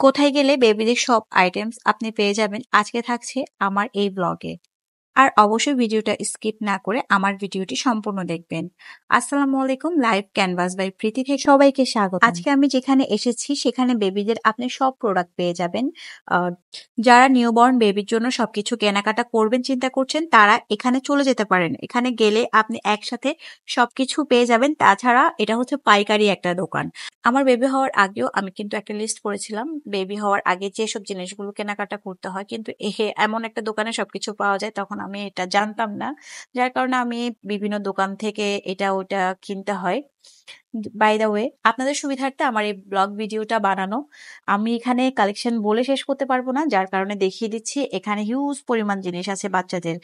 কোথায় গেলে বেবিদের সব আইটেমস আপনি পেয়ে যাবেন আজকে থাকছে আমার এই ব্লগে। আর অবশ্যই ভিডিওটা স্কিপ না করে আমার ভিডিওটি সম্পূর্ণ দেখবেন। আসসালামু আলাইকুম, লাইভ ক্যানভাস বাই প্রীতি থেকে সবাইকে স্বাগত। আজকে আমি যেখানে এসেছি সেখানে বেবিদের আপনি সব প্রোডাক্ট পেয়ে যাবেন। যারা নিউবর্ন বেবির জন্য সবকিছু কেনাকাটা করবেন চিন্তা করছেন তারা এখানে চলে যেতে পারেন। এখানে গেলে আপনি একসাথে সবকিছু পেয়ে যাবেন। তাছাড়া এটা হচ্ছে পাইকারি একটা দোকান। আমার বেবি হওয়ার আগেও আমি কিন্তু একটা লিস্ট করেছিলাম বেবি হওয়ার আগে যেসব জিনিসগুলো কেনাকাটা করতে হয়, কিন্তু এমন একটা দোকানে সবকিছু পাওয়া যায় তখন আমি এটা জানতাম না, যার কারণে আমি বিভিন্ন দোকান থেকে এটা ওটা কিনতে হয়। বাই দ্য ওয়ে, আপনাদের সুবিধার্থে আমার এই ব্লগ ভিডিওটা বানানো। আমি এখানে কালেকশন বলে শেষ করতে পারবো না, যার কারণে দেখিয়ে দিচ্ছি। এখানে হিউজ পরিমাণ জিনিস আছে বাচ্চাদের।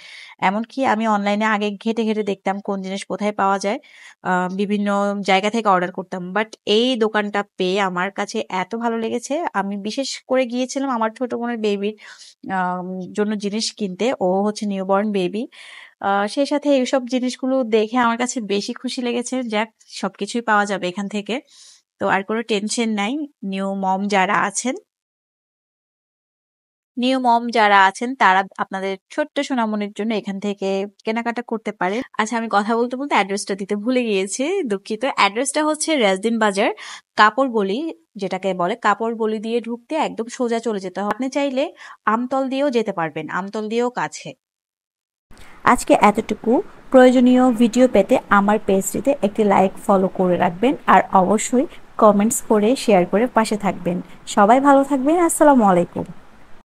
এমনকি আমি অনলাইনে আগে ঘেটে ঘেটে দেখতাম কোন জিনিস কোথায় পাওয়া যায়, বিভিন্ন জায়গা থেকে অর্ডার করতাম, বাট এই দোকানটা পেয়ে আমার কাছে এত ভালো লেগেছে। আমি বিশেষ করে গিয়েছিলাম আমার ছোট বোনের বেবির জন্য জিনিস কিনতে। ও হচ্ছে নিউবর্ন বেবি। সেই সাথে এইসব জিনিসগুলো দেখে আমার কাছে বেশি খুশি লেগেছে। যাক, সবকিছুই পাওয়া যাবে এখান থেকে, তো আর কোনো টেনশন নাই। নিউ মম যারা আছেন তারা আপনাদের ছোট্ট সোনামনির জন্য এখান থেকে কেনাকাটা করতে পারেন। আচ্ছা, আমি কথা বলতে বলতে অ্যাড্রেসটা দিতে ভুলে গিয়েছি, দুঃখিত। অ্যাড্রেসটা হচ্ছে রেজদিন বাজার, কাপড় গলি যেটাকে বলে। কাপড় গলি দিয়ে ঢুকতে একদম সোজা চলে যেতে হবে। আপনি চাইলে আমতল দিয়েও যেতে পারবেন, আমতল দিয়েও কাছে। আজকে এতটুকু। প্রয়োজনীয় ভিডিও পেতে আমার পেজটিতে একটি লাইক ফলো করে রাখবেন, আর অবশ্যই কমেন্টস করে শেয়ার করে পাশে থাকবেন। সবাই ভালো থাকবেন। আসসালামু আলাইকুম।